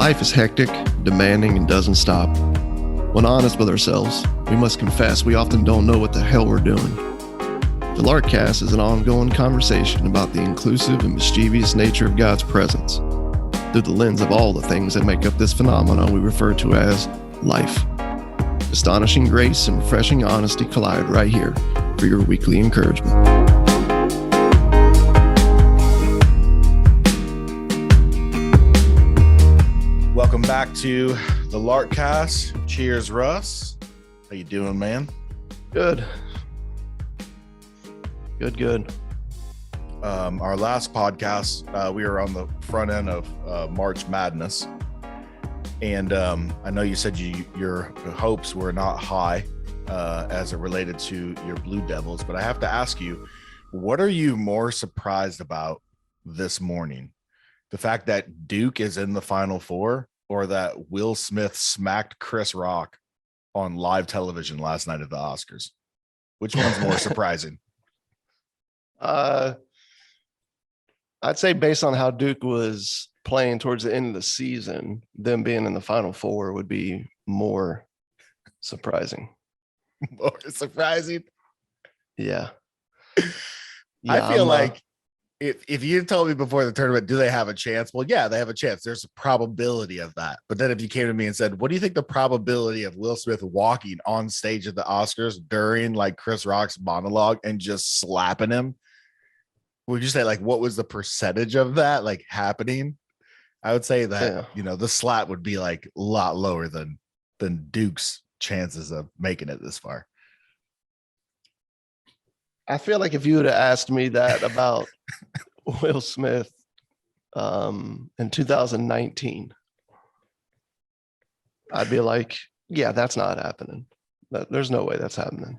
Life is hectic, demanding, and doesn't stop. When honest with ourselves, we must confess we often don't know what the hell we're doing. The Larkcast is an ongoing conversation about the inclusive and mischievous nature of God's presence through the lens of all the things that make up this phenomenon we refer to as life. Astonishing grace and refreshing honesty collide right here for your weekly encouragement. Welcome back to the Larkcast. Cheers, Russ. How you doing, man? Good. Good. Our last podcast, we were on the front end of March Madness, and I know you said your hopes were not high as it related to your Blue Devils, but I have to ask you, what are you more surprised about this morning? The fact that Duke is in the Final Four, or that Will Smith smacked Chris Rock on live television last night at the Oscars? Which one's more surprising? I'd say based on how Duke was playing towards the end of the season, them being in the Final Four would be more surprising. More surprising? Yeah. I feel like if you told me before the tournament, do they have a chance? Well, yeah, they have a chance. There's a probability of that. But then if you came to me and said, what do you think the probability of Will Smith walking on stage at the Oscars during like Chris Rock's monologue and just slapping him? Would you say like, what was the percentage of that like happening? I would say that, the slap would be like a lot lower than Duke's chances of making it this far. I feel like if you would have asked me that about Will Smith in 2019, I'd be like, yeah, that's not happening. There's no way that's happening.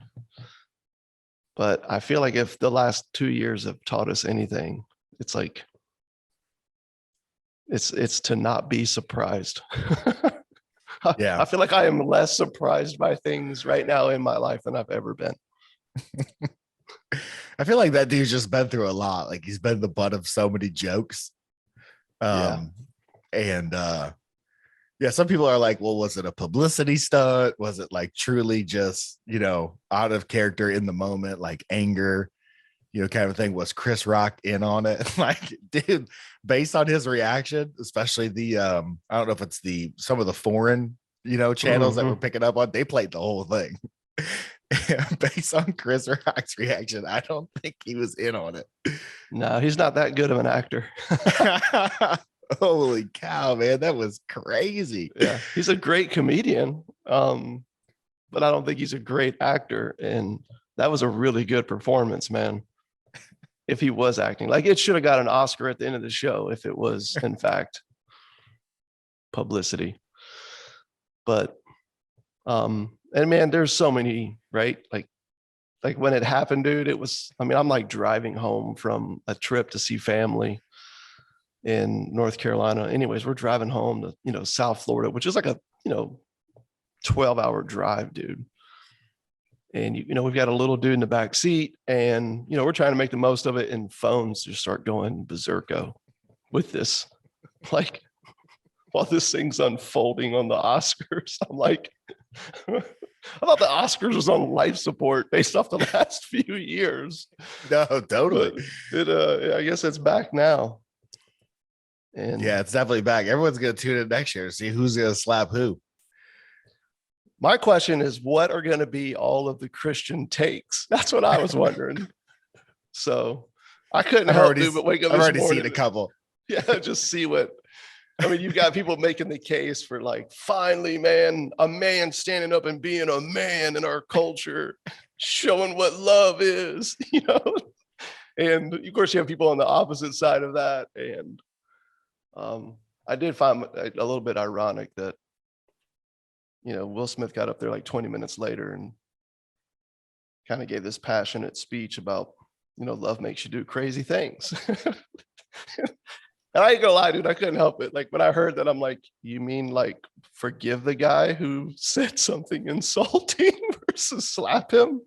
But I feel like if the last 2 years have taught us anything, it's like, it's to not be surprised. Yeah. I feel like I am less surprised by things right now in my life than I've ever been. I feel like that dude's just been through a lot. Like he's been the butt of so many jokes. Some people are like, well, was it a publicity stunt? Was it like truly just, out of character in the moment, like anger, kind of thing? Was Chris Rock in on it? Like, dude, based on his reaction, especially the, I don't know if it's some of the foreign, channels that we're picking up on, they played the whole thing. Based on Chris Rock's reaction, I don't think he was in on it. No, he's not that good of an actor. Holy cow, man, that was crazy. Yeah, he's a great comedian, but I don't think he's a great actor. And that was a really good performance, man. If he was acting, like, it should have got an Oscar at the end of the show if it was in fact publicity. But and man, there's so many, right? Like when it happened, dude, it was, I'm like driving home from a trip to see family in North Carolina. Anyways, we're driving home to, South Florida, which is like a, 12-hour drive, dude. And, we've got a little dude in the back seat, and, we're trying to make the most of it, and phones just start going berserko with this, like, while this thing's unfolding on the Oscars. I'm like, I thought the Oscars was on life support based off the last few years. No, totally. I guess it's back now. And yeah, it's definitely back. Everyone's going to tune in next year to see who's going to slap who. My question is, what are going to be all of the Christian takes? That's what I was wondering. So I couldn't help but wake up this morning. I've already seen a couple. Yeah, just see what. You've got people making the case for like, finally, man, a man standing up and being a man in our culture, showing what love is, and of course you have people on the opposite side of that. And I did find a little bit ironic that, Will Smith got up there like 20 minutes later and kind of gave this passionate speech about, love makes you do crazy things. And I ain't gonna lie, dude, I couldn't help it. Like when I heard that, I'm like, you mean like forgive the guy who said something insulting versus slap him?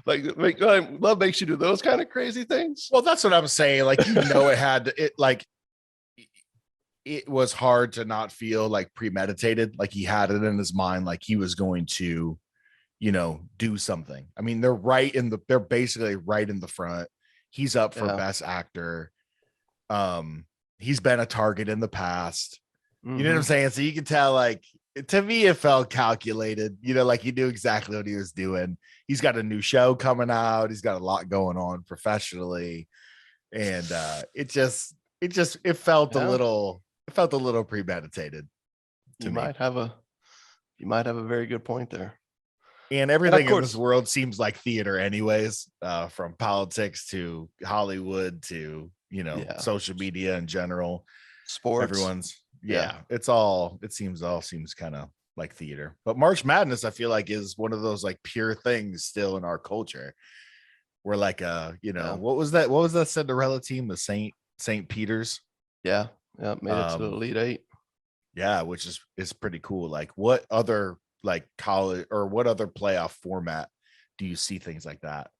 Like love makes you do those kind of crazy things? Well, that's what I'm saying. Like, it had to, it was hard to not feel like premeditated, like he had it in his mind, like he was going to, do something. I mean, they're basically right in the front. He's up for Yeah. best actor. He's been a target in the past. You know what I'm Mhm. saying? So you can tell, like, to me, it felt calculated, like he knew exactly what he was doing. He's got a new show coming out. He's got a lot going on professionally. And it felt Yeah. it felt a little premeditated to You me. might have a very good point there. And And of everything in this course, world seems like theater anyways, from politics to Hollywood to, yeah, social media in general. sports. Everyone's, Yeah. yeah, it all seems kind of like theater. But March Madness, I feel like, is one of those like pure things still in our culture. We're like, Yeah. what was that Cinderella team, the St. Peter's? Yeah. Yeah. Made it to the Elite Eight. Yeah, which is pretty cool. Like, what other like college or what other playoff format do you see things like that,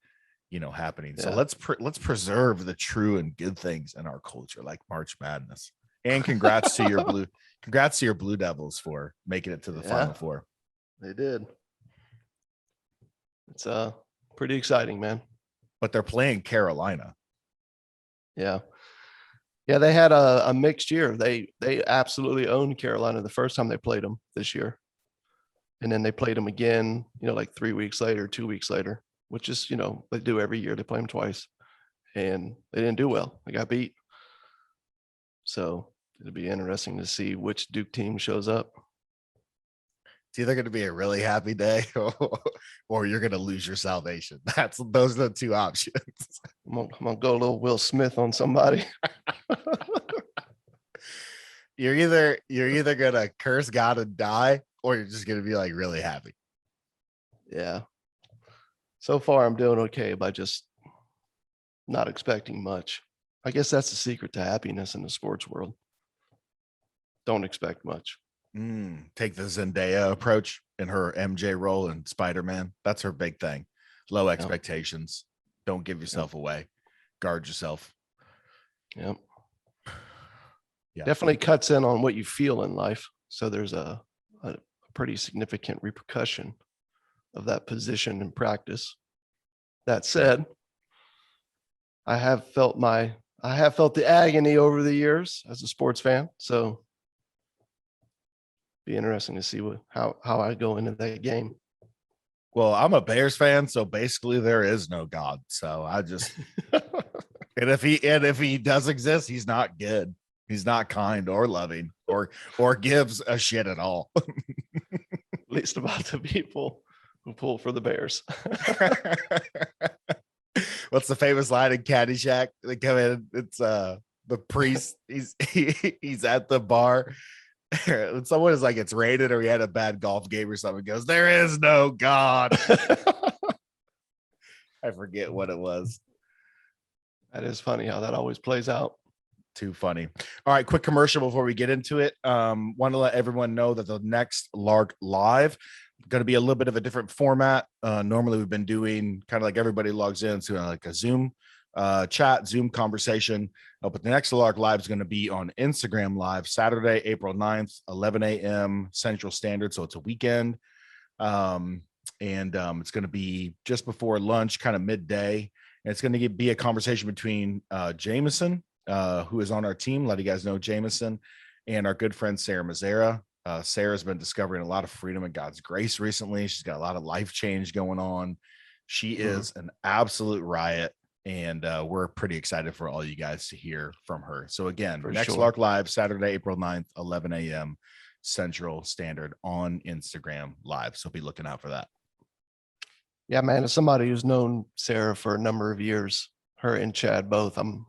happening? So Yeah. let's preserve the true and good things in our culture, like March Madness. And congrats to your Blue Devils for making it to the Yeah. Final Four. They did. It's pretty exciting, man. But they're playing Carolina. Yeah. Yeah, they had a mixed year. They absolutely owned Carolina the first time they played them this year. And then they played them again, like 3 weeks later, 2 weeks later, which is, they do every year. They play them twice. And they didn't do well. They got beat. So it'll be interesting to see which Duke team shows up. It's either going to be a really happy day or you're going to lose your salvation. Those are the two options. I'm gonna go a little Will Smith on somebody. You're either going to curse God and die, or you're just going to be like really happy. Yeah. So far, I'm doing okay by just not expecting much. I guess that's the secret to happiness in the sports world. Don't expect much. Take the Zendaya approach in her MJ role in Spider-Man. That's her big thing. Low expectations. Don't give yourself away. Guard yourself. Yep. Yeah. Definitely cuts in on what you feel in life. So there's a pretty significant repercussion of that position in practice. That said, I have felt the agony over the years as a sports fan. So be interesting to see how I go into that game. Well, I'm a Bears fan, so basically there is no God. So I just and if he does exist, he's not good. He's not kind or loving or gives a shit at all. At least about the people who pull for the Bears. What's the famous line in Caddyshack? They come in, it's the priest. He's at the bar. Someone is like, it's rated or he had a bad golf game or something. Goes, there is no God. I forget what it was. That is funny how that always plays out. Too funny. All right, quick commercial before we get into it. Want to let everyone know that the next Lark Live going to be a little bit of a different format. Normally we've been doing kind of like everybody logs in to like a Zoom chat, Zoom conversation. But the next Lark Live is going to be on Instagram Live, Saturday, April 9th, 11 a.m. Central Standard. So it's a weekend. And it's going to be just before lunch, kind of midday. And it's going to be a conversation between Jameson, who is on our team, let you guys know Jameson, and our good friend Sarah Mazzara. Sarah's been discovering a lot of freedom and God's grace recently. She's got a lot of life change going on. She is an absolute riot, and we're pretty excited for all you guys to hear from her. So again, next Lark Live, Saturday, April 9th, 11 a.m. Central Standard on Instagram Live. So be looking out for that. Yeah, man, as somebody who's known Sarah for a number of years, her and Chad both, I'm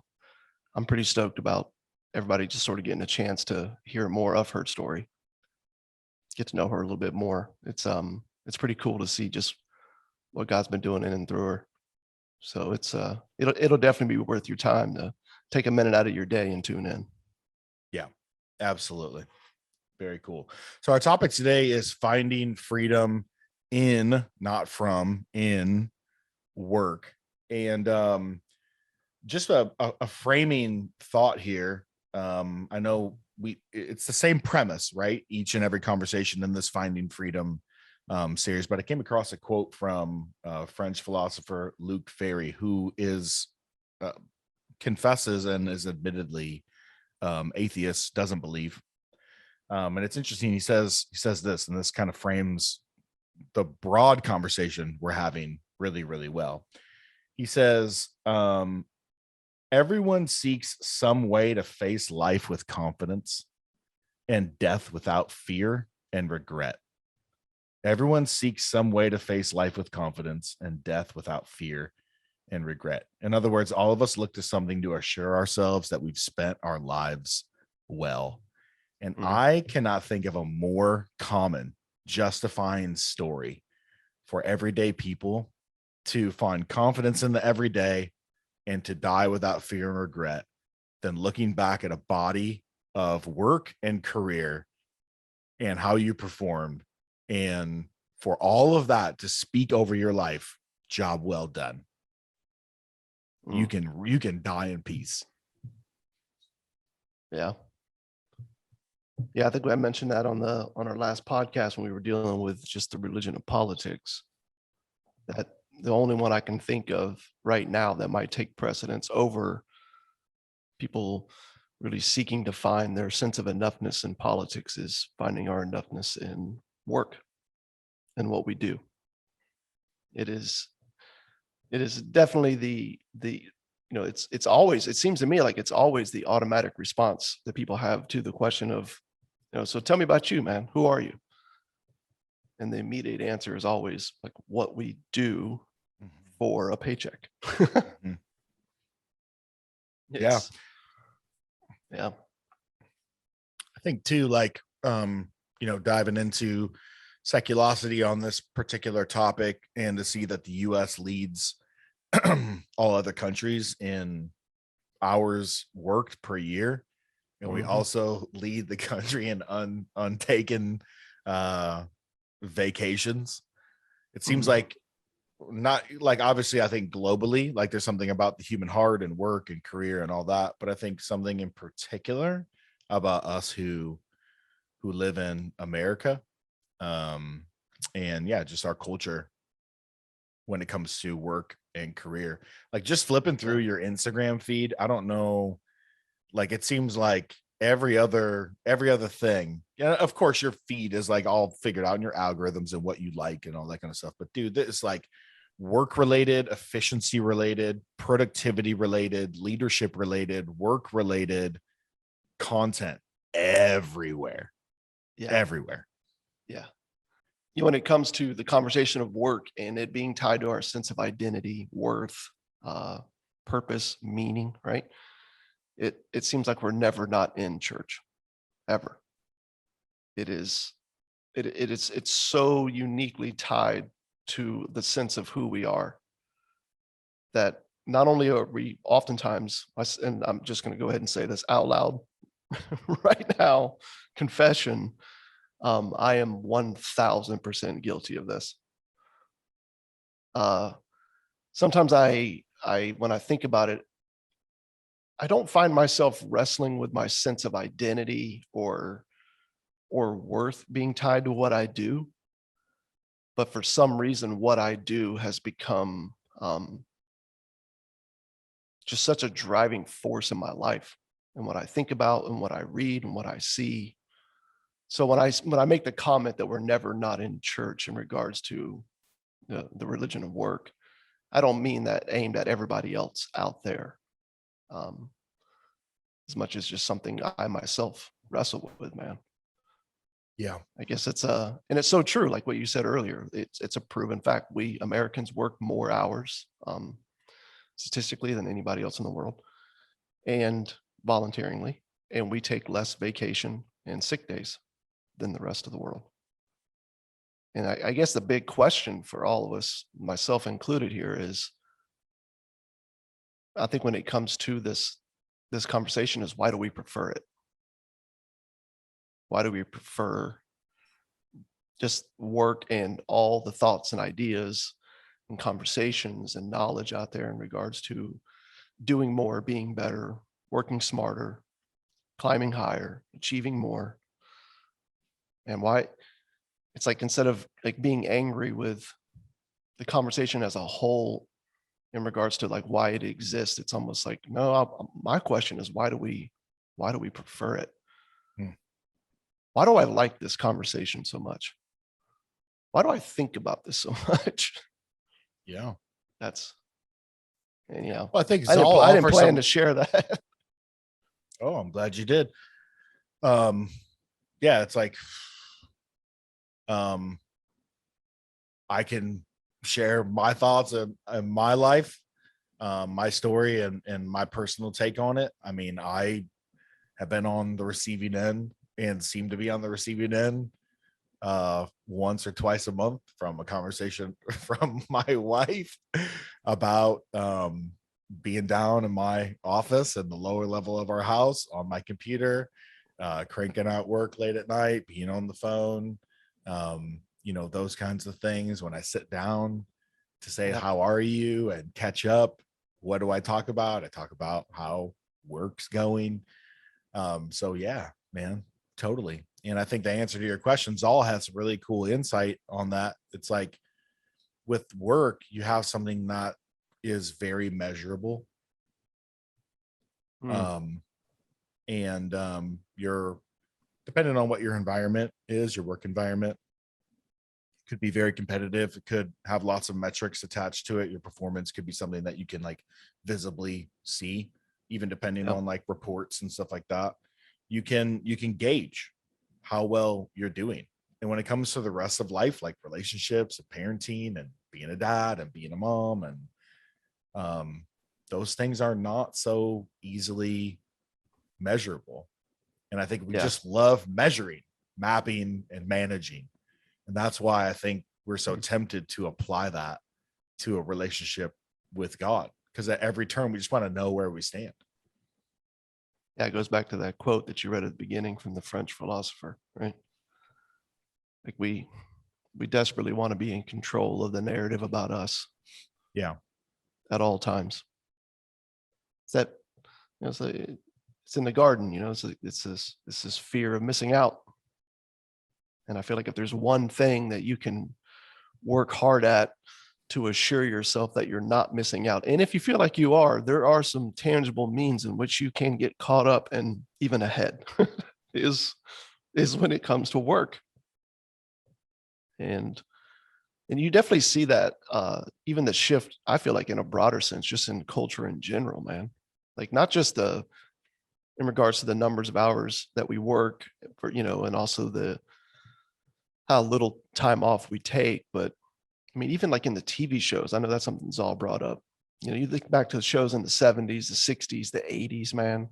pretty stoked about everybody just sort of getting a chance to hear more of her story, get to know her a little bit more. It's pretty cool to see just what God's been doing in and through her. So it'll definitely be worth your time to take a minute out of your day and tune in. Yeah, absolutely. Very cool. So our topic today is finding freedom in, not from, in work. And just a framing thought here. I know it's the same premise, right? Each and every conversation in this Finding Freedom series, but I came across a quote from French philosopher Luc Ferry, who is confesses and is admittedly atheist, doesn't believe. And it's interesting. He says this, and this kind of frames the broad conversation we're having really, really well. He says, everyone seeks some way to face life with confidence and death without fear and regret. Everyone seeks some way to face life with confidence and death without fear and regret. In other words, all of us look to something to assure ourselves that we've spent our lives well. And I cannot think of a more common justifying story for everyday people to find confidence in the everyday and to die without fear and regret than looking back at a body of work and career and how you performed, and for all of that to speak over your life, job well done. You can die in peace. Yeah. I think I mentioned that on our last podcast when we were dealing with just the religion of politics, that the only one I can think of right now that might take precedence over people really seeking to find their sense of enoughness in politics is finding our enoughness in work and what we do. It is definitely it seems to me like it's always the automatic response that people have to the question of, so tell me about you, man. Who are you? And the immediate answer is always like what we do for a paycheck. Yeah. Yeah. I think too, like, diving into seculosity on this particular topic and to see that the US leads all other countries in hours worked per year. And we also lead the country in untaken vacations. It seems like, not like, obviously I think globally, like there's something about the human heart and work and career and all that, but I think something in particular about us who live in America, and yeah, just our culture when it comes to work and career. Like just flipping through your Instagram feed, I don't know, like it seems like every other thing. Yeah, of course your feed is like all figured out in your algorithms and what you like and all that kind of stuff. But dude, this is like work related, efficiency related, productivity related, leadership related, work related content everywhere. Yeah. Everywhere. Yeah. When it comes to the conversation of work and it being tied to our sense of identity, worth, purpose, meaning, right? It seems like we're never not in church, ever. It's so uniquely tied to the sense of who we are that not only are we oftentimes, and I'm just going to go ahead and say this out loud right now, confession, I am 1000% guilty of this. Sometimes when I think about it, I don't find myself wrestling with my sense of identity or worth being tied to what I do. But for some reason, what I do has become just such a driving force in my life and what I think about and what I read and what I see. So when I make the comment that we're never not in church in regards to the religion of work, I don't mean that aimed at everybody else out there, as much as just something I myself wrestle with, man. Yeah. I guess and it's so true. Like what you said earlier, it's a proven fact. We Americans work more hours, statistically than anybody else in the world, and voluntarily, and we take less vacation and sick days than the rest of the world. And I guess the big question for all of us, myself included here, is I think when it comes to this conversation is, why do we prefer it? Why do we prefer just work and all the thoughts and ideas and conversations and knowledge out there in regards to doing more, being better, working smarter, climbing higher, achieving more. And why it's like instead of like being angry with the conversation as a whole in regards to like why it exists, it's almost like, no, my question is why do we prefer it? Hmm. Why do I like this conversation so much? Why do I think about this so much? Yeah. That's, and you know, Well, I think it's I didn't, all I didn't offer plan some. to share that. Oh, I'm glad you did. Um, yeah, it's like, um, I can share my thoughts and my life, my story, and my personal take on it. I mean, I have been on the receiving end and seem to be on the receiving end once or twice a month from a conversation from my wife about being down in my office and the lower level of our house on my computer, cranking out work late at night, being on the phone, those kinds of things. When I sit down to say, Yep. how are you, and catch up, what do I talk about? I talk about how work's going. So yeah, man, totally. And I think the answer to your questions all has really cool insight on that. It's like with work, you have something that is very measurable. Mm, Um, and you're depending on what your environment is, your work environment could be very competitive. It could have lots of metrics attached to it. Your performance could be something that you can like visibly see, even depending yep. on like reports and stuff like that. You can gauge how well you're doing. And when it comes to the rest of life, like relationships and parenting and being a dad and being a mom, and um, those things are not so easily measurable. And I think we Yeah. just love measuring, mapping, and managing. And that's why I think we're so Mhm. tempted to apply that to a relationship with God, because at every turn we just want to know where we stand. Yeah, it goes back to that quote that you read at the beginning from the French philosopher, right? Like we desperately want to be in control of the narrative about us Yeah. at all times. It's that, it's in the garden, it's this fear of missing out. And I feel like if there's one thing that you can work hard at to assure yourself that you're not missing out, and if you feel like you are, there are some tangible means in which you can get caught up and even ahead is is when it comes to work. And you definitely see that even the shift, I feel like in a broader sense, just in culture in general, man. Like not just the in regards to the numbers of hours that we work for, and also the how little time off we take. But I mean, even like in the TV shows, I know that's something that's all brought up. You think back to the shows in the 70s, the 60s, the 80s, man.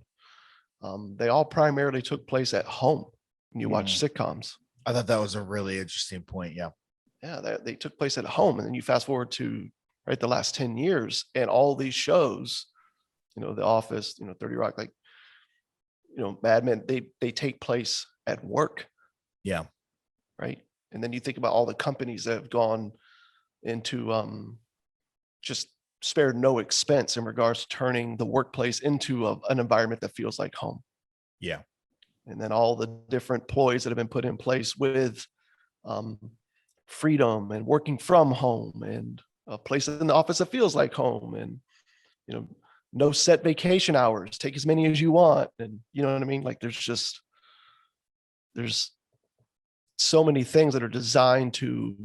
They all primarily took place at home when you watch Mhm. sitcoms. I thought that was a really interesting point. Yeah. Yeah, they took place at home. And then you fast forward to right the last 10 years and all these shows, The Office, 30 Rock, like, Mad Men, they take place at work, Yeah. right? And then you think about all the companies that have gone into just spared no expense in regards to turning the workplace into an environment that feels like home. Yeah. And then all the different ploys that have been put in place with um, freedom and working from home and a place in the office that feels like home and, you know, no set vacation hours, take as many as you want. And you know what I mean? Like there's so many things that are designed to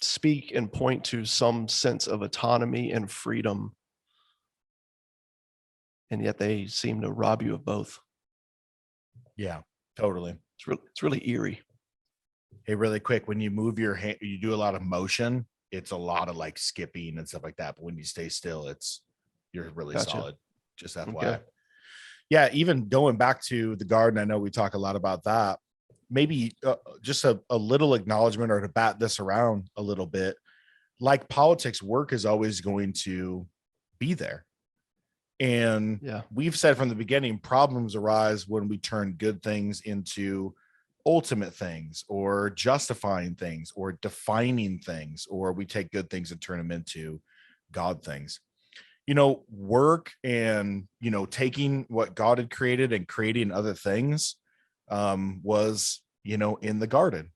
speak and point to some sense of autonomy and freedom. And yet they seem to rob you of both. Yeah. Totally. It's really eerie. Hey, really quick, when you move your hand, you do a lot of motion. It's a lot of like skipping and stuff like that. But when you stay still, you're really Gotcha. solid. Just Okay. FYI. Yeah. Even going back to the garden, I know we talk a lot about that. Maybe just a little acknowledgement or to bat this around a little bit. Like politics, work is always going to be there. And Yeah. we've said from the beginning, problems arise when we turn good things into ultimate things or justifying things or defining things, or we take good things and turn them into God things. work and, taking what God had created and creating other things, was, in the garden.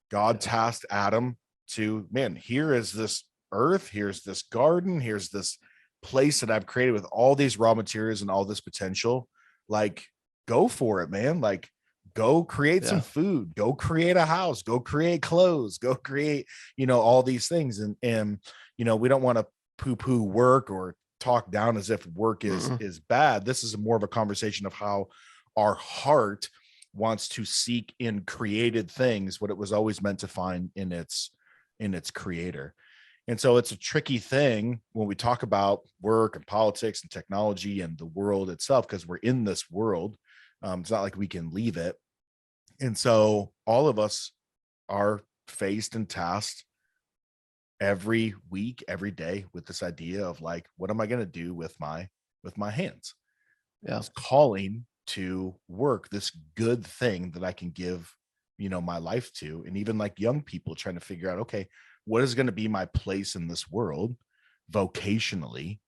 God tasked Adam to, man, here is this earth, here's this garden, here's this place that I've created with all these raw materials and all this potential. Like, go for it, man. Like, go create some food, go create a house, go create clothes, go create, all these things. And, we don't want to poo-poo work or talk down as if work is bad. This is more of a conversation of how our heart wants to seek in created things what it was always meant to find in its creator. And so it's a tricky thing when we talk about work and politics and technology and the world itself, because we're in this world. It's not like we can leave it. And so all of us are faced and tasked every week, every day with this idea of like, what am I going to do with my hands? Yeah. It's calling to work, this good thing that I can give, my life to. And even like young people trying to figure out, okay, what is going to be my place in this world vocationally?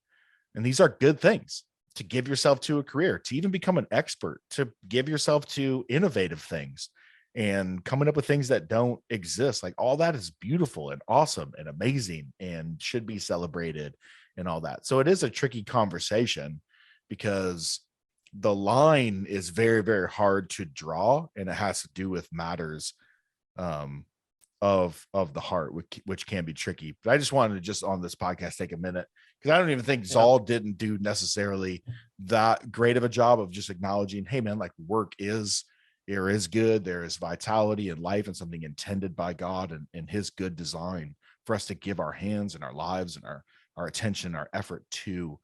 And these are good things to give yourself to a career, to even become an expert, to give yourself to innovative things and coming up with things that don't exist. Like, all that is beautiful and awesome and amazing and should be celebrated and all that. So it is a tricky conversation because the line is very, very hard to draw, and it has to do with matters of the heart, which can be tricky. But I just wanted to just on this podcast take a minute, because I don't even think Zal didn't do necessarily that great of a job of just acknowledging, hey man, like work is good, there is vitality in life and something intended by God and his good design for us to give our hands and our lives and our attention, our effort to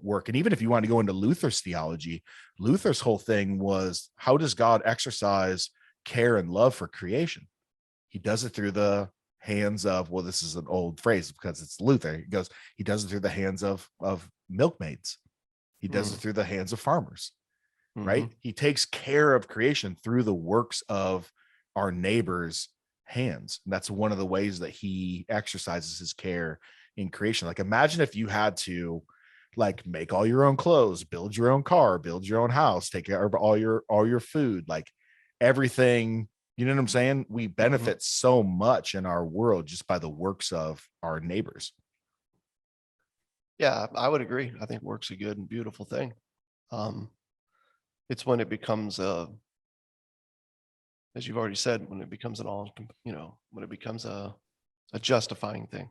work. And even if you want to go into Luther's theology, Luther's whole thing was, how does God exercise care and love for creation? He does it through the hands of, well, this is an old phrase because it's Luther. He does it through the hands of milkmaids. He does it through the hands of farmers, right? He takes care of creation through the works of our neighbors' hands. And that's one of the ways that he exercises his care in creation. Like, imagine if you had to like make all your own clothes, build your own car, build your own house, take care of all your food, like everything. You know what I'm saying? We benefit so much in our world just by the works of our neighbors. Yeah, I would agree. I think work's a good and beautiful thing. It's when it becomes as you've already said, when it becomes when it becomes a justifying thing,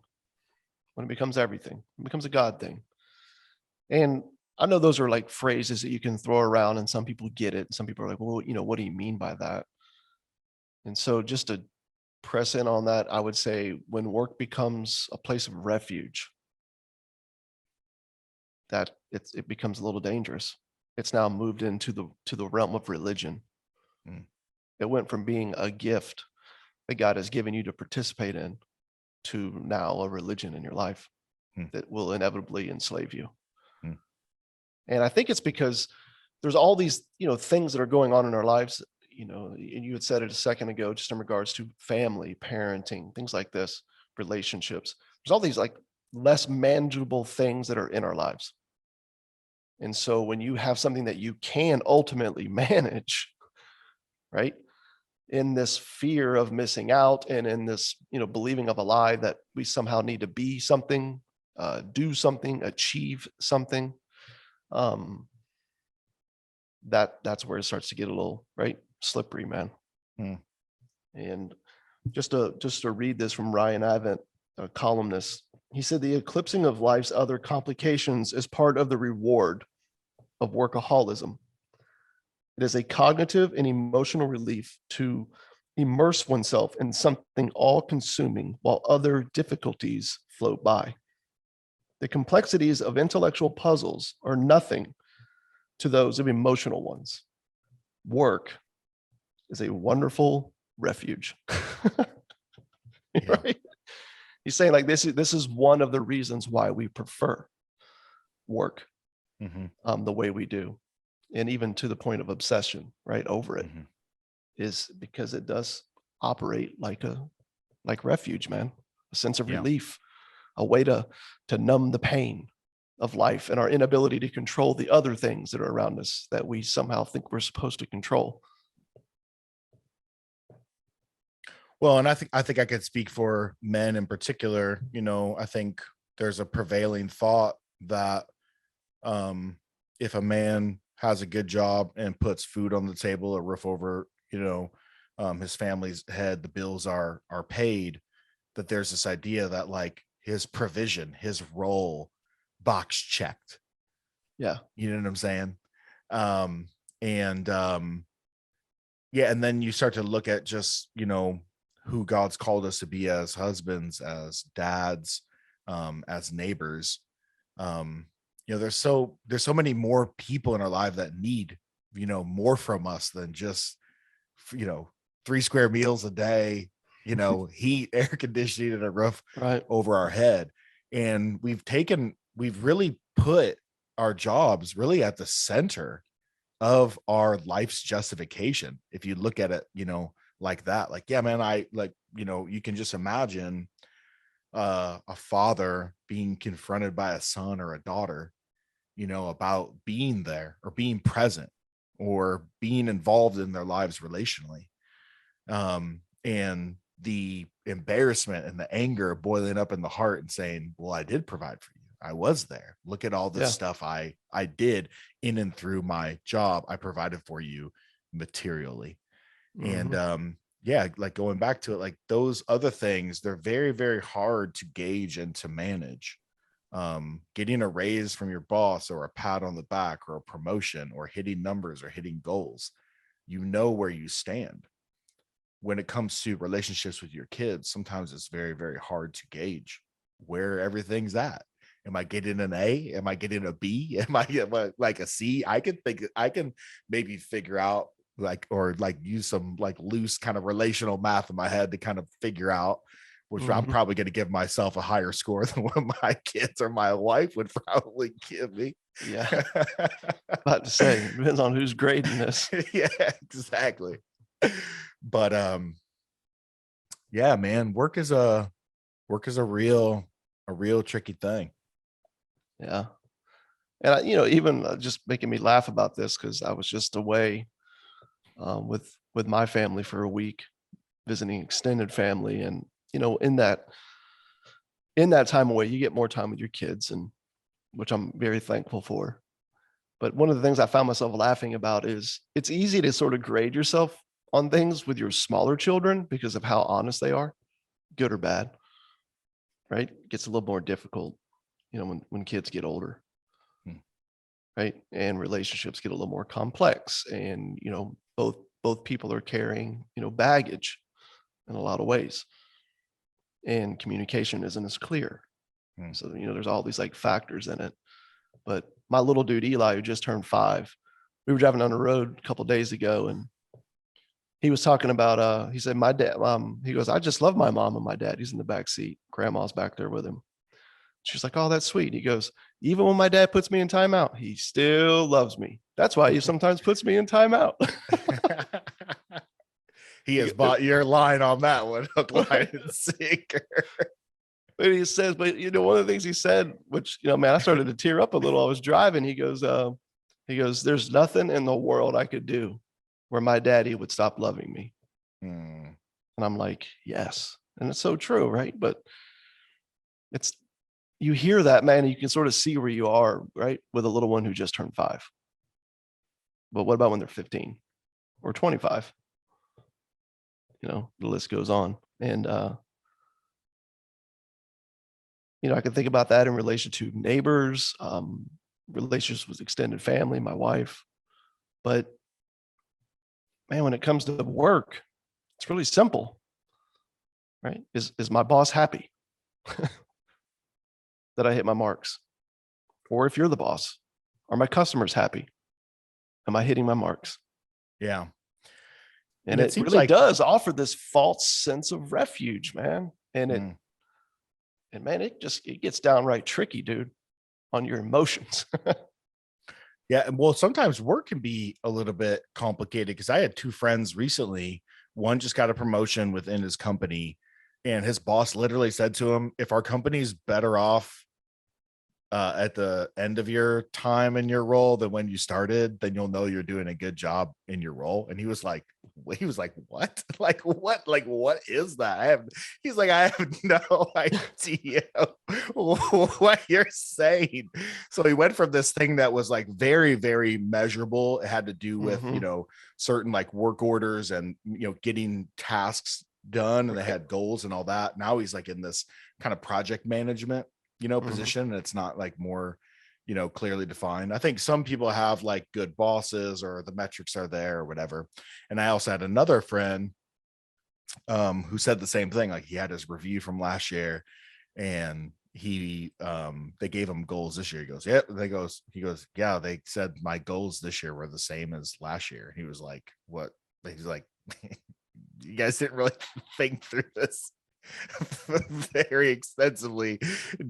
when it becomes everything, it becomes a God thing. And I know those are like phrases that you can throw around and some people get it. Some people are like, well, what do you mean by that? And so just to press in on that, I would say when work becomes a place of refuge, that it becomes a little dangerous. It's now moved into the realm of religion. It went from being a gift that God has given you to participate in to now a religion in your life that will inevitably enslave you. And I think it's because there's all these, things that are going on in our lives, and you had said it a second ago, just in regards to family, parenting, things like this, relationships. There's all these like less manageable things that are in our lives. And so when you have something that you can ultimately manage, right, in this fear of missing out and in this, believing of a lie that we somehow need to be something, do something, achieve something, that's where it starts to get a little slippery, man. And just to read this from Ryan Avent, a columnist, he said the eclipsing of life's other complications is part of the reward of workaholism. It is a cognitive and emotional relief to immerse oneself in something all-consuming while other difficulties float by. The complexities of intellectual puzzles are nothing to those of emotional ones. Work is a wonderful refuge. Right? He's saying like this is one of the reasons why we prefer work the way we do, and even to the point of obsession over it, is because it does operate like refuge, man, a sense of relief, a way to numb the pain of life and our inability to control the other things that are around us that we somehow think we're supposed to control. Well, and I think I could speak for men in particular. I think there's a prevailing thought that if a man has a good job and puts food on the table, a roof over, his family's head, the bills are paid, that there's this idea that like his provision, his role, box checked. Yeah. You know what I'm saying? And yeah, and then you start to look at just, who God's called us to be as husbands, as dads, as neighbors. There's so many more people in our life that need, more from us than just, 3 square meals a day, heat, air conditioning, and a roof Right. over our head. And we've really put our jobs really at the center of our life's justification. If you look at it, like that, like, yeah, man, you can just imagine a father being confronted by a son or a daughter, about being there or being present or being involved in their lives relationally. And the embarrassment and the anger boiling up in the heart and saying, well, I did provide for you. I was there. Look at all this stuff I did in and through my job. I provided for you materially. Mm-hmm. And like going back to it, like those other things, they're very, very hard to gauge and to manage. Getting a raise from your boss or a pat on the back or a promotion or hitting numbers or hitting goals, where you stand. When it comes to relationships with your kids, sometimes it's very, very hard to gauge where everything's at. Am I getting an A? Am I getting a B? Am I like a C? I can maybe figure out or use some like loose kind of relational math in my head to kind of figure out, which I'm probably going to give myself a higher score than what my kids or my wife would probably give me. Yeah. About to say, it depends on who's grading this. Yeah, exactly. But yeah, man, work is a real tricky thing. Yeah. And even just making me laugh about this, because I was just away with my family for a week, visiting extended family, and in that time away, you get more time with your kids, and which I'm very thankful for. But one of the things I found myself laughing about is it's easy to sort of grade yourself on things with your smaller children because of how honest they are, good or bad, right? It gets a little more difficult, when kids get older, right? And relationships get a little more complex, and both people are carrying baggage in a lot of ways, and communication isn't as clear. So there's all these like factors in it. But my little dude Eli, who just turned 5, we were driving on the road a couple of days ago, and he was talking about he said, my dad, he goes, I just love my mom and my dad. He's in the back seat, grandma's back there with him. She's like, oh, that's sweet. He goes, even when my dad puts me in timeout, he still loves me. That's why he sometimes puts me in timeout. He has bought your line on that one, hook, line, and sinker. But he says, but one of the things he said, which man, I started to tear up a little. I was driving. He goes, there's nothing in the world I could do where my daddy would stop loving me. And I'm like, yes. And it's so true, right? But you hear that, man, and you can sort of see where you are, right? With a little one who just turned 5. But what about when they're 15 or 25? The list goes on. And, I can think about that in relation to neighbors, relationships with extended family, my wife. But man, when it comes to work, it's really simple, right? Is my boss happy that I hit my marks? Or if you're the boss, are my customers happy? Am I hitting my marks? Yeah. And it really does offer this false sense of refuge, man. And man, it gets downright tricky, dude, on your emotions. Yeah. Well, sometimes work can be a little bit complicated, because I had 2 friends recently. One just got a promotion within his company, and his boss literally said to him, if our company's better off at the end of your time in your role than when you started, then you'll know you're doing a good job in your role. And he was like, what? Like, what is that? He's like, I have no idea what you're saying. So he went from this thing that was like very, very measurable. It had to do with, certain like work orders and, getting tasks done, and they had goals and all that. Now he's like in this kind of project management position, and it's not like more clearly defined. I think some people have like good bosses, or the metrics are there or whatever. And I also had another friend who said the same thing. Like, he had his review from last year, and they gave him goals this year. He goes, yeah. He goes, yeah, they said my goals this year were the same as last year. He was like, what? He's like, you guys didn't really think through this very extensively,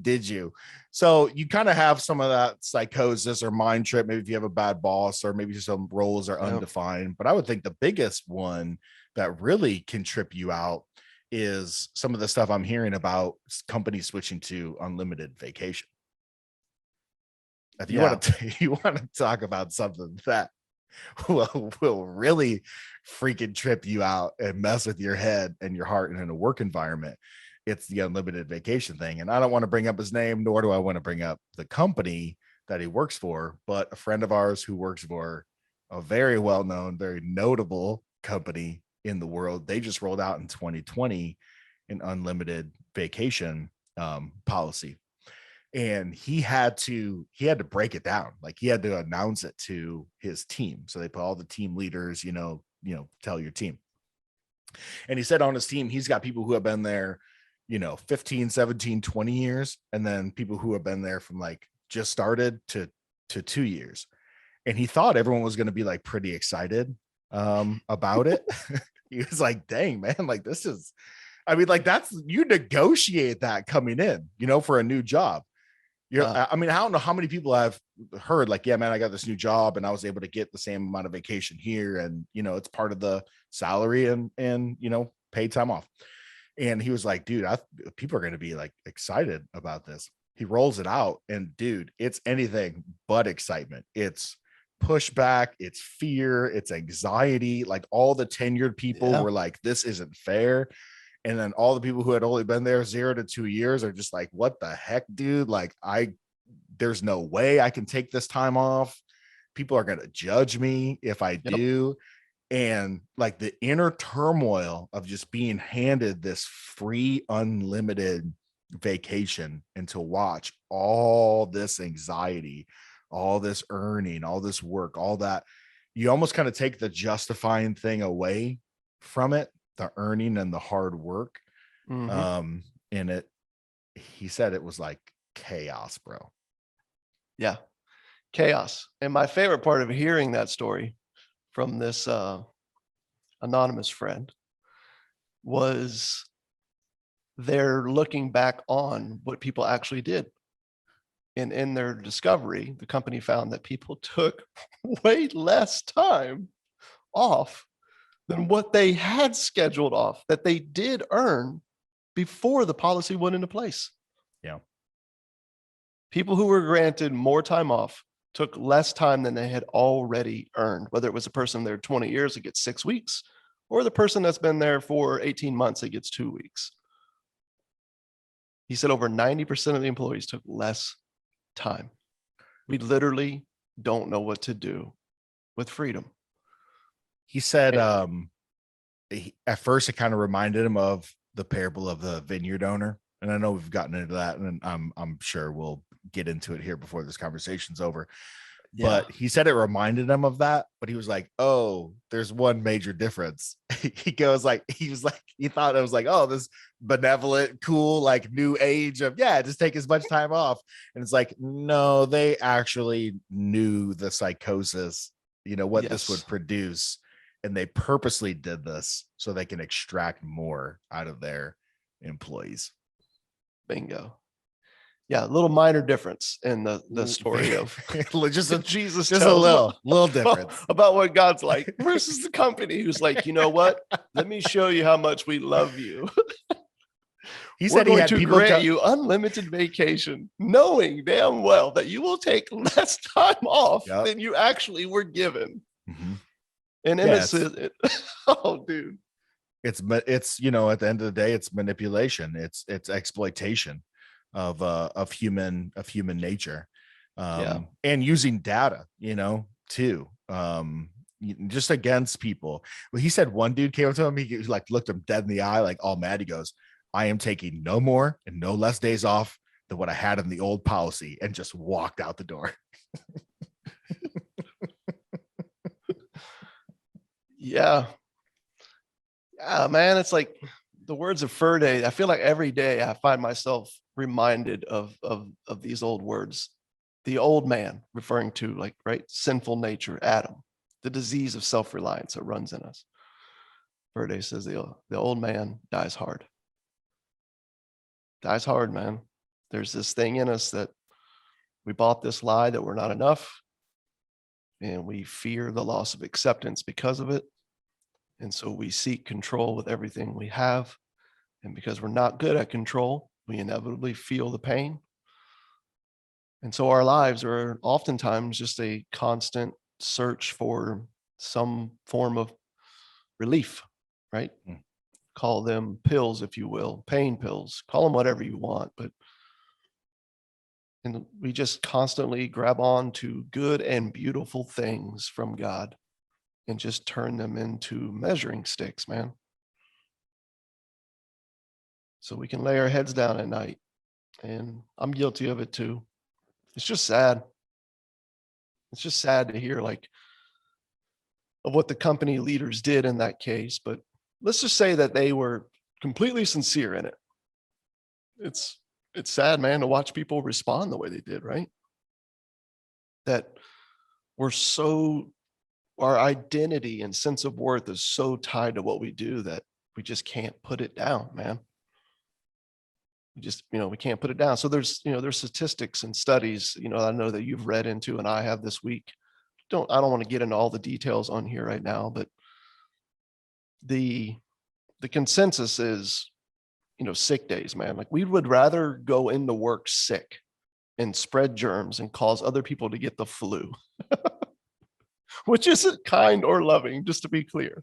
did you? So you kind of have some of that psychosis or mind trip, maybe if you have a bad boss, or maybe some roles are undefined. But I would think the biggest one that really can trip you out is some of the stuff I'm hearing about companies switching to unlimited vacation. If you want to talk about something that will really freaking trip you out and mess with your head and your heart and in a work environment, it's the unlimited vacation thing. And I don't want to bring up his name, nor do I want to bring up the company that he works for, but a friend of ours who works for a very well-known, very notable company in the world, they just rolled out in 2020 an unlimited vacation policy. And he had to break it down. Like, he had to announce it to his team. So they put all the team leaders, tell your team. And he said on his team, he's got people who have been there, 15, 17, 20 years. And then people who have been there from like just started to 2 years. And he thought everyone was going to be like pretty excited about it. He was like, dang, man, like this is, I mean, like you negotiate that coming in, for a new job. I mean, I don't know how many people I've heard like, yeah, man, I got this new job and I was able to get the same amount of vacation here. And, it's part of the salary and, paid time off. And he was like, dude, people are going to be like excited about this. He rolls it out, and dude, it's anything but excitement. It's pushback, it's fear, it's anxiety. Like, all the tenured people were like, this isn't fair. And then all the people who had only been there 0 to 2 years are just like, what the heck, dude? Like, there's no way I can take this time off. People are going to judge me if I do. And like the inner turmoil of just being handed this free, unlimited vacation, and to watch all this anxiety, all this earning, all this work, all that, you almost kind of take the justifying thing away from it, the earning and the hard work. And he said it was like chaos, bro. Yeah. Chaos. And my favorite part of hearing that story from this anonymous friend was they're looking back on what people actually did. And in their discovery, the company found that people took way less time off than what they had scheduled off, that they did earn before the policy went into place. Yeah. People who were granted more time off took less time than they had already earned, whether it was a person there 20 years that gets 6 weeks, or the person that's been there for 18 months that gets 2 weeks. He said over 90% of the employees took less time. We literally don't know what to do with freedom. He said at first it kind of reminded him of the parable of the vineyard owner. And I know we've gotten into that, and I'm sure we'll get into it here before this conversation's over. Yeah. But he said it reminded him of that, but he was like, oh, there's one major difference. He thought it was like, oh, this benevolent, cool, like new age of, just take as much time off. And it's like, no, they actually knew the psychosis, what this would produce. And they purposely did this so they can extract more out of their employees. Bingo. Yeah, a little minor difference in the story of just Jesus, just a little difference about what God's like versus the company who's like, you know what? Let me show you how much we love you. He We're said he going had to people grant you unlimited vacation, knowing damn well that you will take less time off Yep. than you actually were given. Mhm. And Yeah, innocent. Oh, dude. it's at the end of the day, it's manipulation. It's exploitation of human nature, and using data, too, just against people. Well, he said one dude came up to him, he like looked him dead in the eye, like all mad. He goes, I am taking no more and no less days off than what I had in the old policy, and just walked out the door. Yeah. Yeah, man. It's like the words of Faraday. I feel like every day I find myself reminded of these old words. The old man, referring to like, right, sinful nature, Adam, the disease of self-reliance that runs in us. Faraday says the old man dies hard. Dies hard, man. There's this thing in us that we bought this lie that we're not enough, and we fear the loss of acceptance because of it. And so we seek control with everything we have. And because we're not good at control, we inevitably feel the pain. And so our lives are oftentimes just a constant search for some form of relief, right? Mm. Call them pills, if you will, pain pills, call them whatever you want. And we just constantly grab on to good and beautiful things from God and just turn them into measuring sticks, man. So we can lay our heads down at night. And I'm guilty of it too. It's just sad. It's just sad to hear like of what the company leaders did in that case, but let's just say that they were completely sincere in it. It's sad, man, to watch people respond the way they did, right? That we're so, our identity and sense of worth is so tied to what we do that we just can't put it down, man. We just, we can't put it down. So there's statistics and studies, I know that you've read into and I have this week. I don't want to get into all the details on here right now, but the consensus is, sick days, man. Like we would rather go into work sick and spread germs and cause other people to get the flu, which isn't kind or loving, just to be clear.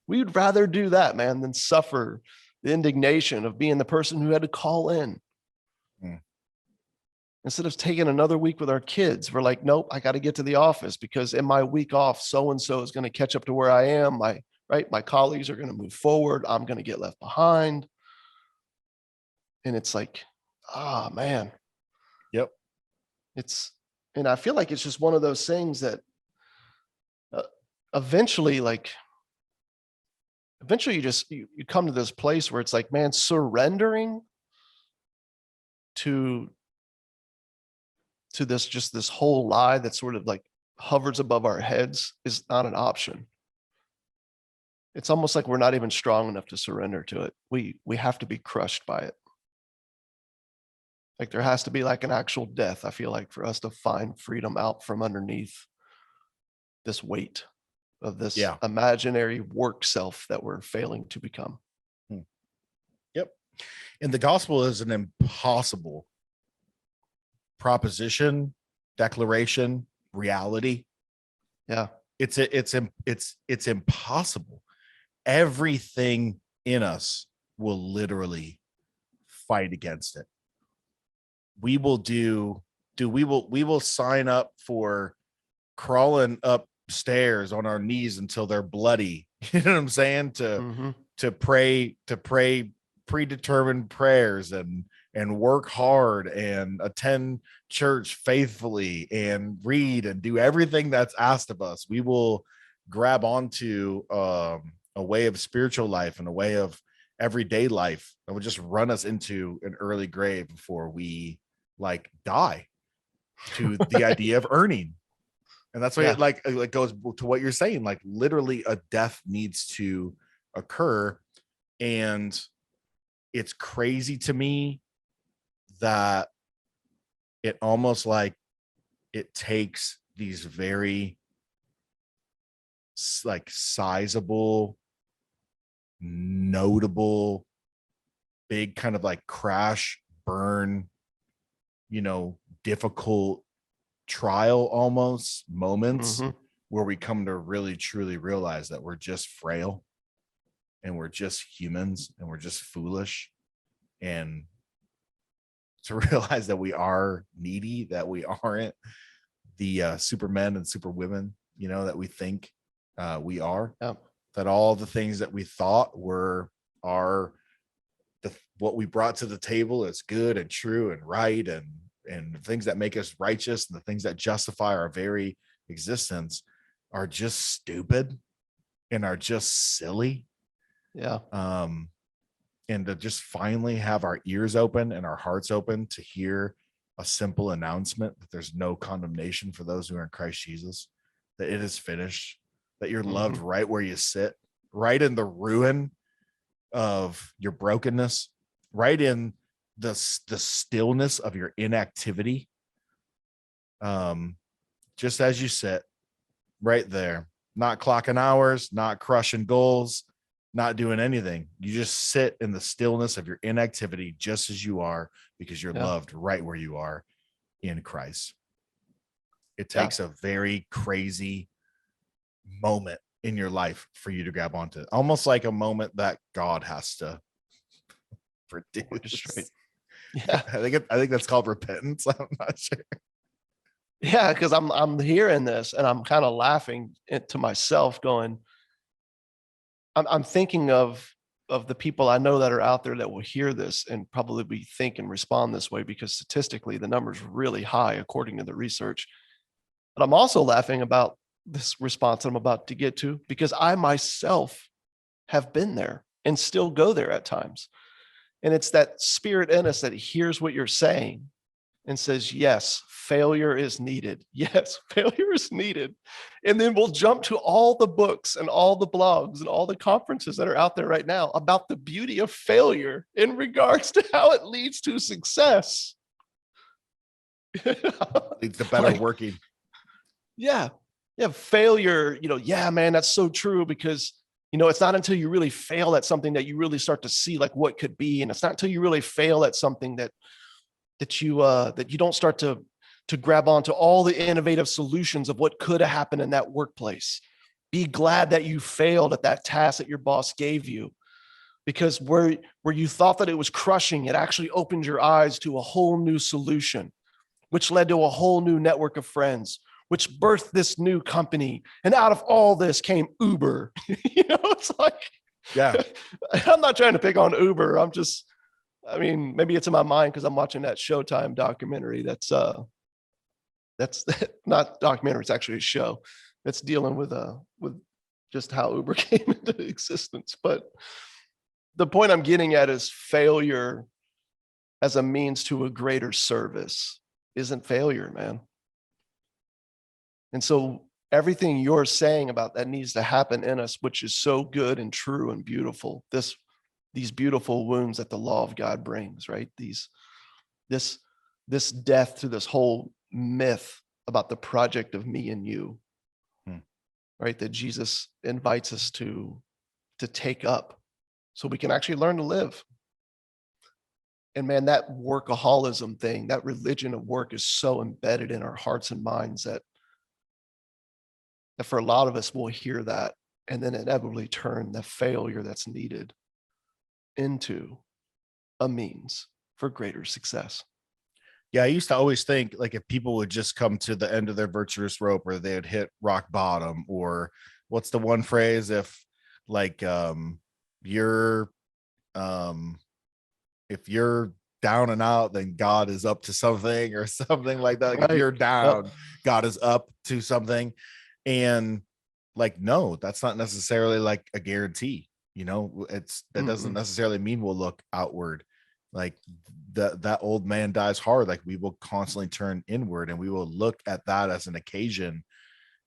We'd rather do that, man, than suffer the indignation of being the person who had to call in. Mm. Instead of taking another week with our kids, we're like, nope, I got to get to the office because in my week off, so-and-so is going to catch up to where I am. My colleagues are going to move forward. I'm going to get left behind. And it's like, man. Yep. And I feel like it's just one of those things that eventually you come to this place where it's like, man, surrendering to this whole lie that sort of like hovers above our heads is not an option. It's almost like we're not even strong enough to surrender to it. We have to be crushed by it. Like there has to be like an actual death, I feel like, for us to find freedom out from underneath this weight of this imaginary work self that we're failing to become. Yep. And the gospel is an impossible proposition, declaration, reality. Yeah. It's impossible. Everything in us will literally fight against it. We will sign up for crawling upstairs on our knees until they're bloody. You know what I'm saying? To pray predetermined prayers and work hard and attend church faithfully and read and do everything that's asked of us. We will grab onto a way of spiritual life and a way of everyday life that would just run us into an early grave before we like die to the idea of earning. And that's why it goes to what you're saying, like literally a death needs to occur. And it's crazy to me that it almost like it takes these very like sizable, notable big kind of like crash, burn, difficult trial almost moments where we come to really truly realize that we're just frail and we're just humans and we're just foolish, and to realize that we are needy, that we aren't the supermen and superwomen, that we think we are, that all the things that we thought are what we brought to the table is good and true and right, and the things that make us righteous and the things that justify our very existence are just stupid and are just silly. And to just finally have our ears open and our hearts open to hear a simple announcement that there's no condemnation for those who are in Christ Jesus, that it is finished, that you're loved right where you sit, right in the ruin of your brokenness, right in the stillness of your inactivity. Just as you sit right there, not clocking hours, not crushing goals, not doing anything. You just sit in the stillness of your inactivity just as you are, because you're loved right where you are in Christ. It takes a very crazy moment in your life for you to grab onto, almost like a moment that God has to produce. Yeah, I think that's called repentance. I'm not sure. Yeah, because I'm hearing this and I'm kind of laughing to myself, going, I'm thinking of the people I know that are out there that will hear this and probably think and respond this way, because statistically the number's really high according to the research. But I'm also laughing about this response I'm about to get to, because I myself have been there and still go there at times. And it's that spirit in us that hears what you're saying and says, yes, failure is needed. Yes, failure is needed. And then we'll jump to all the books and all the blogs and all the conferences that are out there right now about the beauty of failure in regards to how it leads to success. Leads to better working. Yeah. Failure, yeah, man, that's so true, because it's not until you really fail at something that you really start to see like what could be. And it's not until you really fail at something that you don't start to grab onto all the innovative solutions of what could have happened in that workplace. Be glad that you failed at that task that your boss gave you, because where you thought that it was crushing, it actually opened your eyes to a whole new solution, which led to a whole new network of friends, which birthed this new company. And out of all this came Uber. It's like, I'm not trying to pick on Uber. Maybe it's in my mind because I'm watching that Showtime documentary. That's not documentary. It's actually a show that's dealing with just how Uber came into existence. But the point I'm getting at is failure as a means to a greater service isn't failure, man. And so everything you're saying about that needs to happen in us, which is so good and true and beautiful. These beautiful wounds that the law of God brings, right? This death to this whole myth about the project of me and you, right? That Jesus invites us to take up so we can actually learn to live. And man, that workaholism thing, that religion of work is so embedded in our hearts and minds that for a lot of us, we'll hear that and then inevitably turn the failure that's needed into a means for greater success. Yeah, I used to always think like if people would just come to the end of their virtuous rope, or they'd hit rock bottom, or what's the one phrase, if like you're if you're down and out, then God is up to something, or something like that. Like if you're down, God is up to something. And like, no, that's not necessarily like a guarantee. That doesn't necessarily mean we'll look outward. Like that old man dies hard. Like we will constantly turn inward, and we will look at that as an occasion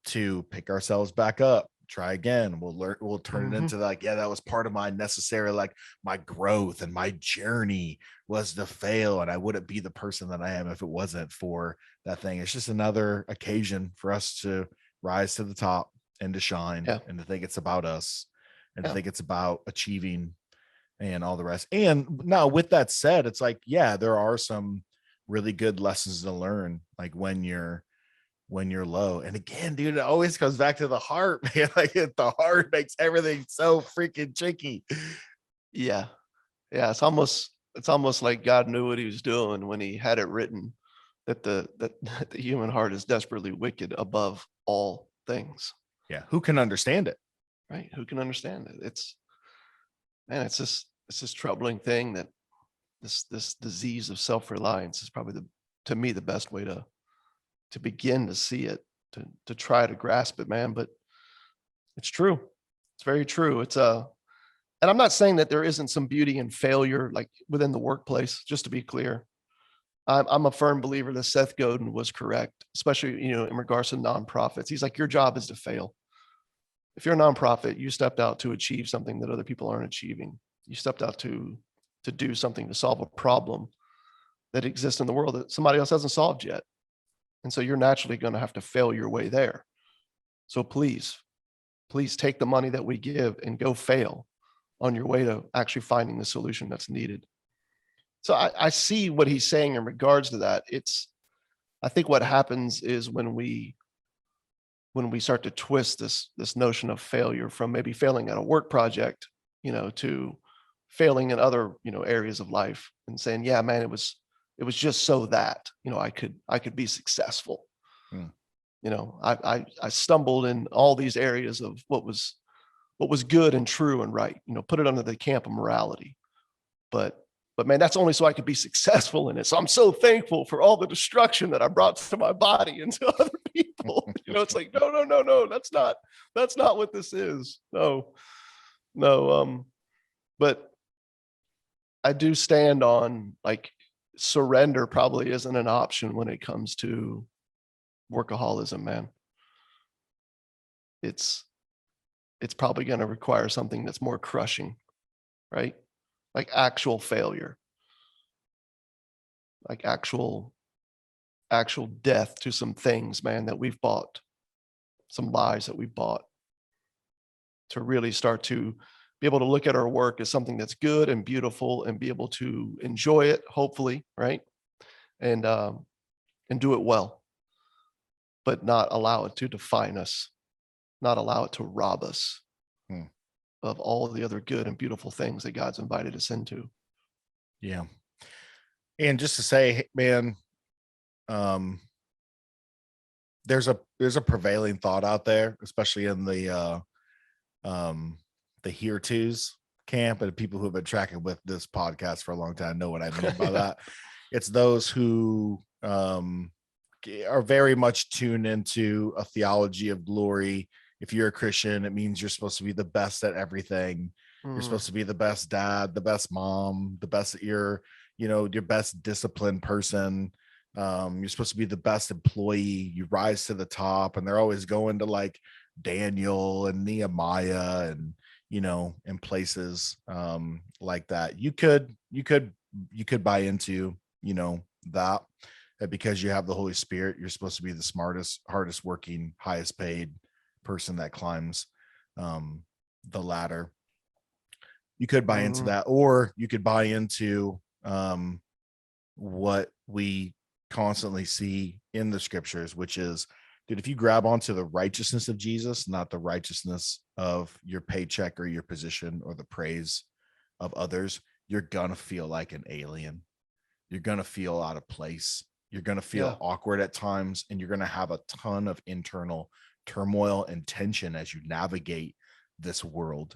to pick ourselves back up, try again. We'll turn it into like, yeah, that was part of my necessary, like my growth and my journey was to fail, and I wouldn't be the person that I am if it wasn't for that thing. It's just another occasion for us to rise to the top and to shine, and to think it's about us, and to think it's about achieving and all the rest. And now with that said, it's like, yeah, there are some really good lessons to learn, like when you're low. And again, dude, it always comes back to the heart, man. Like the heart makes everything so freaking tricky. Yeah. Yeah. It's almost like God knew what he was doing when he had it written that that the human heart is desperately wicked above all things. Yeah. Who can understand it? Right. Who can understand it? It's this troubling thing that this disease of self-reliance is probably to me, the best way to begin to see it, to try to grasp it, man. But it's true. It's very true. And I'm not saying that there isn't some beauty in failure, like within the workplace, just to be clear. I'm a firm believer that Seth Godin was correct, especially, in regards to nonprofits. He's like, your job is to fail. If you're a nonprofit, you stepped out to achieve something that other people aren't achieving. You stepped out to do something to solve a problem that exists in the world that somebody else hasn't solved yet. And so you're naturally going to have to fail your way there. So please take the money that we give and go fail on your way to actually finding the solution that's needed. So I see what he's saying in regards to that. I think what happens is when we start to twist this notion of failure from maybe failing at a work project, to failing in other, areas of life, and saying, yeah, man, it was just so that, I could be successful. Hmm. I stumbled in all these areas of what was good and true and right, put it under the camp of morality. But man, that's only so I could be successful in it. So I'm so thankful for all the destruction that I brought to my body and to other people. It's like, no, that's not what this is. No. But I do stand on, like, surrender probably isn't an option when it comes to workaholism, man. It's probably going to require something that's more crushing, right? Like actual failure, like actual death to some things, man, that we've bought, some lies that we've bought, to really start to be able to look at our work as something that's good and beautiful and be able to enjoy it, hopefully, right? And do it well, but not allow it to define us, not allow it to rob us Hmm. of all of the other good and beautiful things that God's invited us into. Yeah. And just to say, man, there's a prevailing thought out there, especially in the here tos camp, and people who have been tracking with this podcast for a long time know what I mean by that. It's those who are very much tuned into a theology of glory. If you're a Christian, it means you're supposed to be the best at everything. You're supposed to be the best dad, the best mom, the best your best disciplined person. You're supposed to be the best employee. You rise to the top, and they're always going to like Daniel and Nehemiah and in places like that. You could buy into that because you have the Holy Spirit, you're supposed to be the smartest, hardest working, highest paid person that climbs the ladder. You could buy into that, or you could buy into what we constantly see in the scriptures, which is, dude, if you grab onto the righteousness of Jesus, not the righteousness of your paycheck or your position or the praise of others, you're gonna feel like an alien. You're gonna feel out of place. You're gonna feel awkward at times, and you're gonna have a ton of internal turmoil and tension as you navigate this world.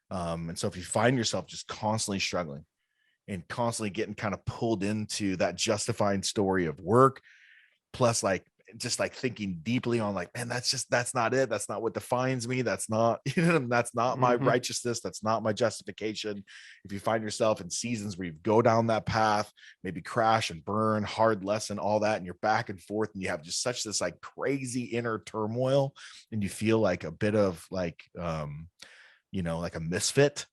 And so if you find yourself just constantly struggling and constantly getting kind of pulled into that justifying story of work, plus like just like thinking deeply on like, man, that's not it. That's not what defines me. That's not, that's not my righteousness. That's not my justification. If you find yourself in seasons where you go down that path, maybe crash and burn, hard lesson, all that, and you're back and forth, and you have just such this like crazy inner turmoil, and you feel like a bit of like, like a misfit.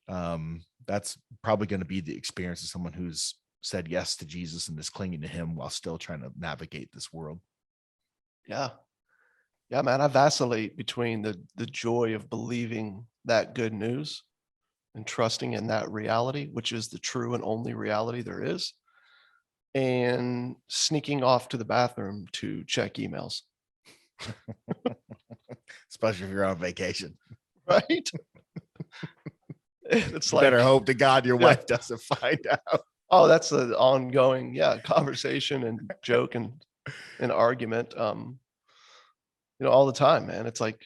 That's probably going to be the experience of someone who's said yes to Jesus and is clinging to him while still trying to navigate this world. Yeah, man, I vacillate between the joy of believing that good news and trusting in that reality, which is the true and only reality there is, and sneaking off to the bathroom to check emails, Especially if you're on vacation. right? It's You like, better hope to God your yeah. wife doesn't find out. Oh, that's an ongoing, conversation and joke and argument, all the time, man. It's like,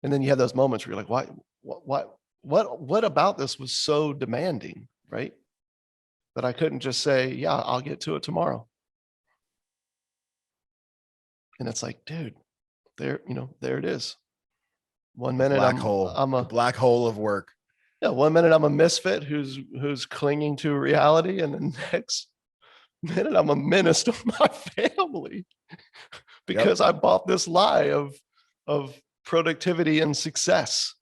and then you have those moments where you're like, why, what about this was so demanding, right? That I couldn't just say, yeah, I'll get to it tomorrow. And it's like, dude, there it is. One minute Black hole. I'm The a black hole of work. yeah, 1 minute I'm a misfit who's clinging to reality, and the next minute I'm a menace to my family because I bought this lie of productivity and success.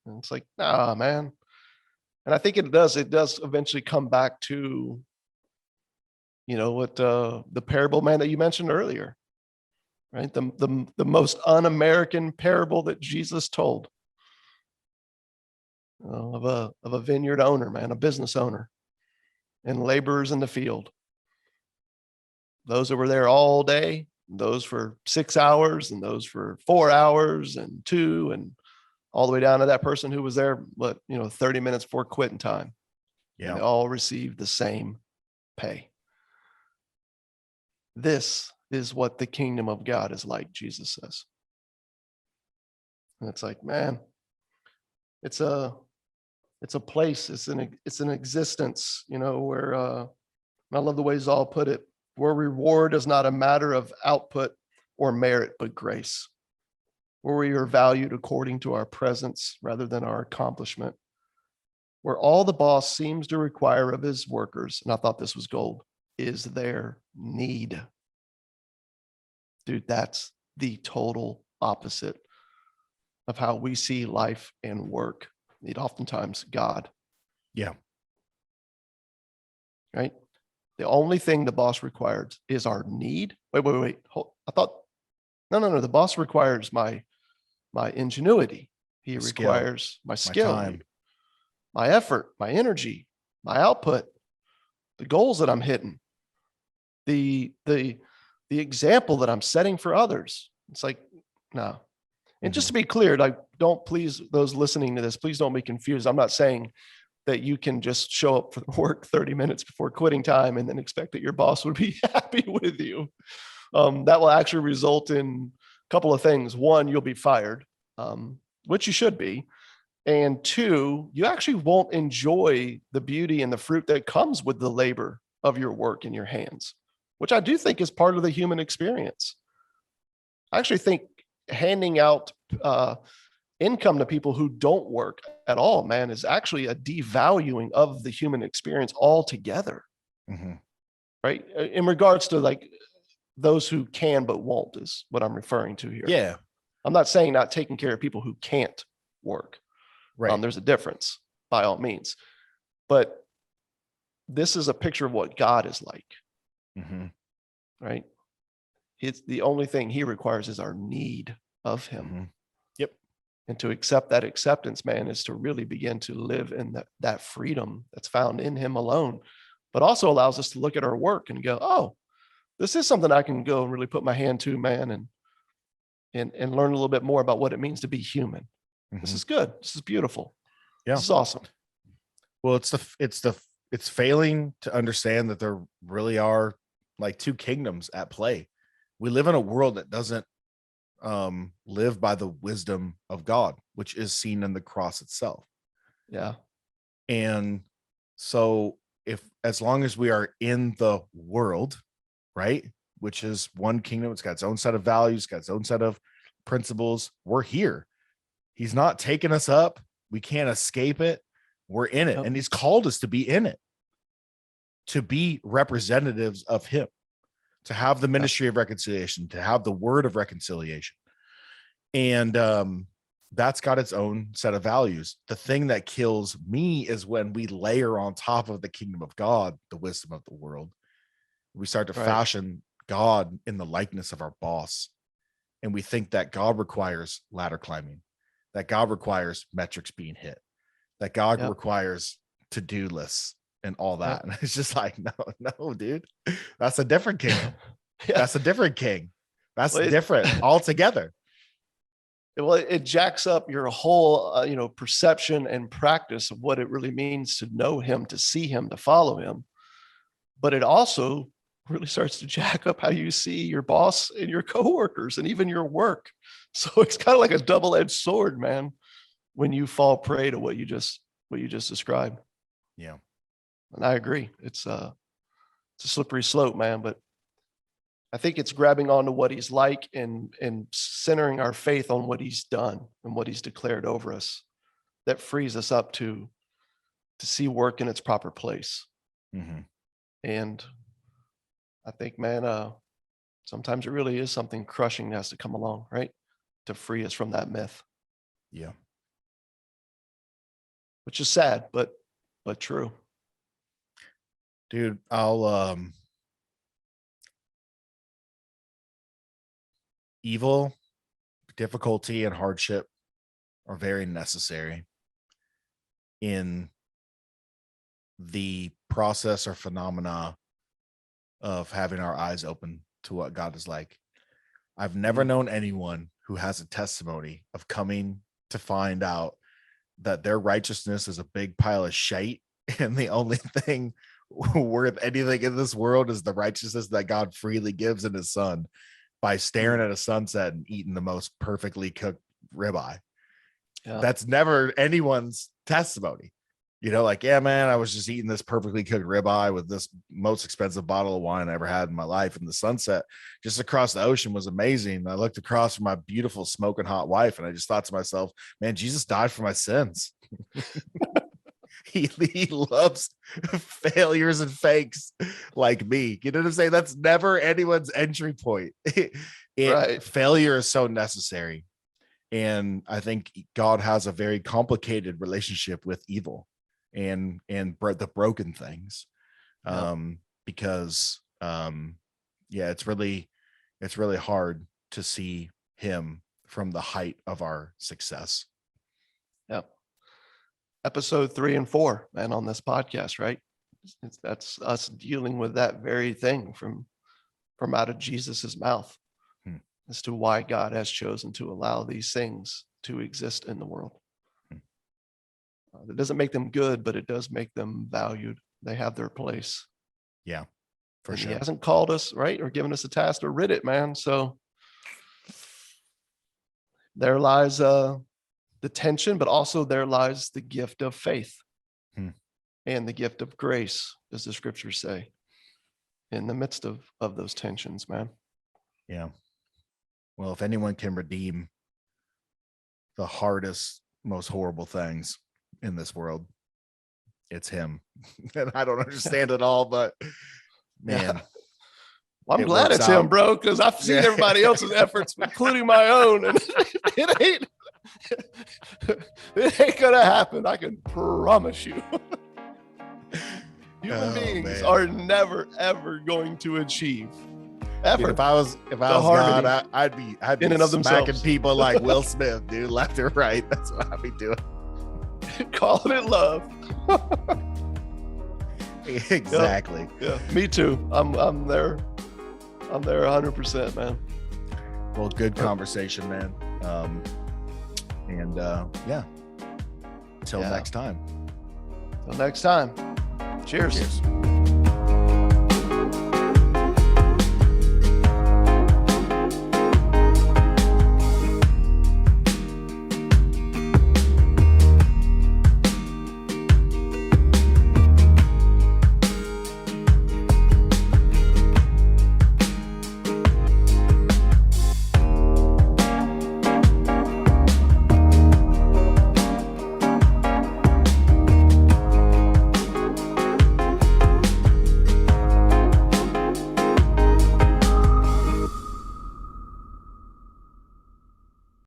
And it's like, nah, man. And I think it does eventually come back to, what the parable, man, that you mentioned earlier, right? The most un-American parable that Jesus told, of a vineyard owner, man, a business owner, and laborers in the field. Those that were there all day, those for 6 hours, and those for 4 hours and 2, and all the way down to that person who was there, 30 minutes before quitting time. Yeah. And they all received the same pay. This is what the kingdom of God is like, Jesus says. And it's like, man, it's a place, it's an existence, where I love the way Zal put it, where reward is not a matter of output or merit, but grace, where we are valued according to our presence rather than our accomplishment, where all the boss seems to require of his workers, and I thought this was gold, is their need. Dude, that's the total opposite of how we see life and work. Need oftentimes God. Yeah. Right? The only thing the boss requires is our need. Wait. I thought, no. The boss requires my ingenuity. He requires my skill, time, my effort, my energy, my output, the goals that I'm hitting, the example that I'm setting for others. It's like, no. And just to be clear, like, don't, please, those listening to this, please don't be confused. I'm not saying that you can just show up for work 30 minutes before quitting time and then expect that your boss would be happy with you. That will actually result in a couple of things. One, you'll be fired, which you should be. And two, you actually won't enjoy the beauty and the fruit that comes with the labor of your work in your hands, which I do think is part of the human experience. I actually think handing out income to people who don't work at all, man, is actually a devaluing of the human experience altogether. Right? In regards to like those who can but won't is what I'm referring to here. Yeah. I'm not saying not taking care of people who can't work. Right. There's a difference by all means. But this is a picture of what God is like. Right? It's the only thing he requires is our need of him. Yep. And to accept that acceptance, man, is to really begin to live in that freedom that's found in him alone, but also allows us to look at our work and go, oh, this is something I can go and really put my hand to, man, and learn a little bit more about what it means to be human. This is good. This is beautiful. Yeah. This is awesome. Well, it's failing to understand that there really are like two kingdoms at play. We live in a world that doesn't live by the wisdom of God, which is seen in the cross itself. Yeah. And so as long as we are in the world, right, which is one kingdom, it's got its own set of values, got its own set of principles. We're here. He's not taking us up. We can't escape it. We're in it. And he's called us to be in it, to be representatives of him, to have the ministry of reconciliation, to have the word of reconciliation. And that's got its own set of values. The thing that kills me is when we layer on top of the kingdom of God the wisdom of the world. We start to fashion God in the likeness of our boss. And we think that God requires ladder climbing. that God requires metrics being hit, that God Yep. requires to-do lists and all that. Yep. And it's just like, no, dude, that's a different kingdom. Yeah. That's a different king. That's Well, different altogether. Well, it jacks up your whole, perception and practice of what it really means to know him, to see him, to follow him. But it also really starts to jack up how you see your boss and your coworkers and even your work. So it's kind of like a double-edged sword, man, when you fall prey to what you just described. Yeah. And I agree. It's a slippery slope, man, but I think it's grabbing onto what he's like and centering our faith on what he's done and what he's declared over us that frees us up to see work in its proper place. Mm-hmm. And I think, man, sometimes it really is something crushing that has to come along, right? To free us from that myth. Yeah. Which is sad, but true. Dude, evil, difficulty, and hardship are very necessary in the process or phenomena of having our eyes open to what God is like. I've never known anyone who has a testimony of coming to find out that their righteousness is a big pile of shite, and the only thing worth anything in this world is the righteousness that God freely gives in his son by staring at a sunset and eating the most perfectly cooked ribeye. Yeah. That's never anyone's testimony. Like, yeah, man, I was just eating this perfectly cooked ribeye with this most expensive bottle of wine I ever had in my life. And the sunset just across the ocean was amazing. I looked across from my beautiful smoking hot wife, and I just thought to myself, man, Jesus died for my sins. He loves failures and fakes like me. You know what I'm saying? That's never anyone's entry point. Right. Failure is so necessary. And I think God has a very complicated relationship with evil and the broken things. Because it's really hard to see him from the height of our success. Yep. Episode 3 and 4, man, on this podcast, right? That's us dealing with that very thing from out of Jesus's mouth as to why God has chosen to allow these things to exist in the world. It doesn't make them good, but it does make them valued. They have their place. Yeah, for and sure. He hasn't called us, right, or given us a task to rid it, man. So there lies the tension, but also there lies the gift of faith and the gift of grace, as the scriptures say, in the midst of those tensions, man. Yeah. Well, if anyone can redeem the hardest, most horrible things in this world, it's him. And I don't understand it all, but man. Well, I'm glad it's him, bro, because I've seen everybody else's efforts, including my own, and it ain't gonna happen. I can promise you. Human beings are never ever going to achieve. Ever. Dude, if I was God, I'd be in and of smacking people like Will Smith, dude, left or right. That's what I'd be doing. Calling it love. Exactly. Yeah, me too. I'm there. I'm there 100%, man. Well, good conversation, man. Until next time. Till next time. Cheers.